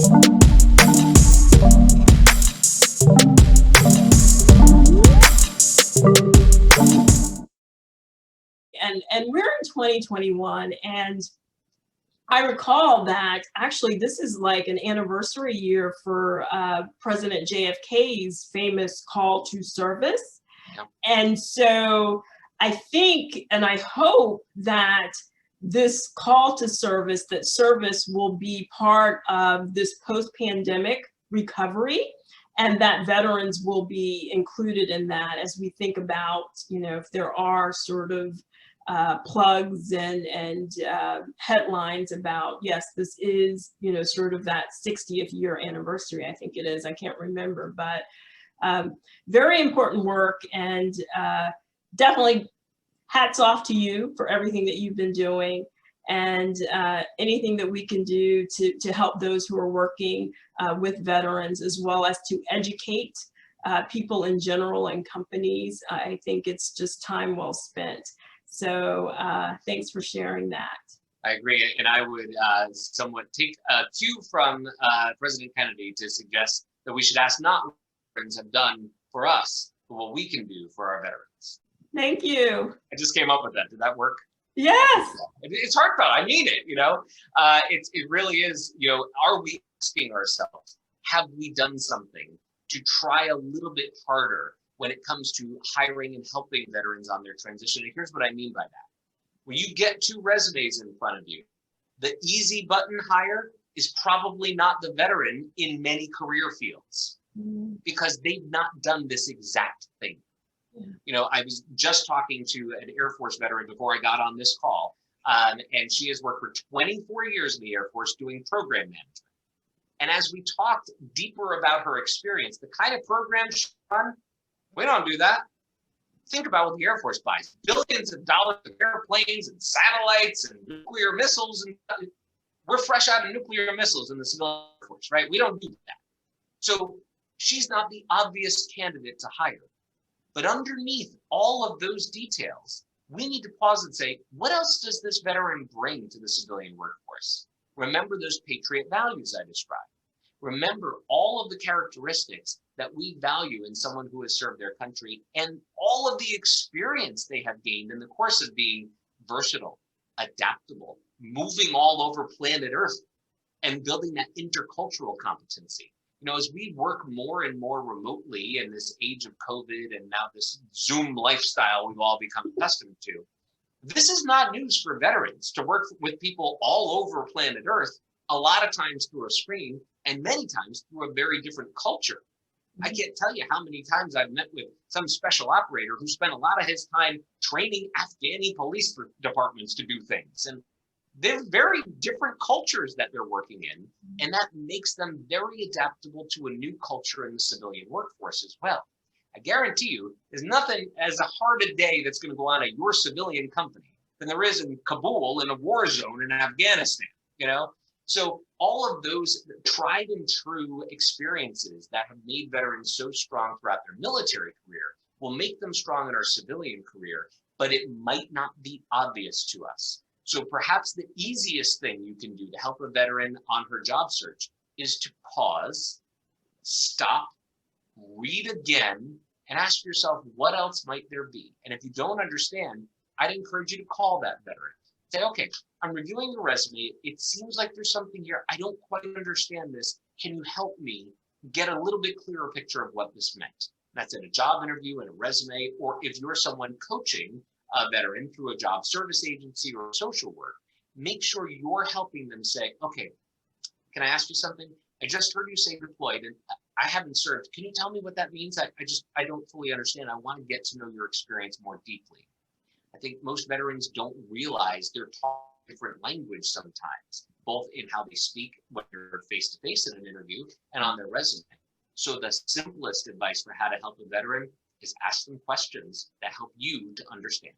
And we're in 2021, and I recall that actually this is like an anniversary year for President JFK's famous call to service. Yep. And so I think, and I hope that this call to service, that service will be part of this post-pandemic recovery, and that veterans will be included in that as we think about, you know, if there are sort of plugs and headlines about, yes, this is, you know, sort of that 60th year anniversary, I think it is, I can't remember, but very important work, and definitely hats off to you for everything that you've been doing, and anything that we can do to help those who are working with veterans, as well as to educate people in general and companies. I think it's just time well spent. So thanks for sharing that. I agree, and I would somewhat take a cue from President Kennedy to suggest that we should ask not what veterans have done for us, but what we can do for our veterans. Thank you. I just came up with that. Did that work? Yes. It's heartfelt. I mean it. You know, it really is. You know, are we asking ourselves, have we done something to try a little bit harder when it comes to hiring and helping veterans on their transition? And here's what I mean by that. When you get two resumes in front of you, the easy button hire is probably not the veteran in many career fields, because they've not done this exact thing. Yeah. You know, I was just talking to an Air Force veteran before I got on this call, and she has worked for 24 years in the Air Force doing program management. And as we talked deeper about her experience, the kind of program she run, we don't do that. Think about what the Air Force buys. Billions of dollars of airplanes and satellites and nuclear missiles. And we're fresh out of nuclear missiles in the civil Air Force, right? We don't do that. So she's not the obvious candidate to hire. But underneath all of those details, we need to pause and say, what else does this veteran bring to the civilian workforce? Remember those patriot values I described. Remember all of the characteristics that we value in someone who has served their country, and all of the experience they have gained in the course of being versatile, adaptable, moving all over planet Earth, and building that intercultural competency. You know, as we work more and more remotely in this age of COVID and now this Zoom lifestyle we've all become accustomed to, this is not news for veterans to work with people all over planet Earth, a lot of times through a screen, and many times through a very different culture. I can't tell you how many times I've met with some special operator who spent a lot of his time training Afghani police departments to do things. And they're very different cultures that they're working in, and that makes them very adaptable to a new culture in the civilian workforce as well. I guarantee you, there's nothing as hard a day that's going to go on at your civilian company than there is in Kabul in a war zone in Afghanistan, you know? So all of those tried and true experiences that have made veterans so strong throughout their military career will make them strong in our civilian career, but it might not be obvious to us. So perhaps the easiest thing you can do to help a veteran on her job search is to pause, stop, read again, and ask yourself, what else might there be? And if you don't understand, I'd encourage you to call that veteran. Say, okay, I'm reviewing your resume. It seems like there's something here. I don't quite understand this. Can you help me get a little bit clearer picture of what this meant? That's in a job interview and a resume, or if you're someone coaching a veteran through a job service agency or social work, make sure you're helping them say, okay, can I ask you something? I just heard you say deployed and I haven't served. Can you tell me what that means? I don't fully understand. I want to get to know your experience more deeply. I think most veterans don't realize they're taught different language sometimes, both in how they speak when you're face-to-face in an interview and on their resume. So the simplest advice for how to help a veteran is ask them questions that help you to understand.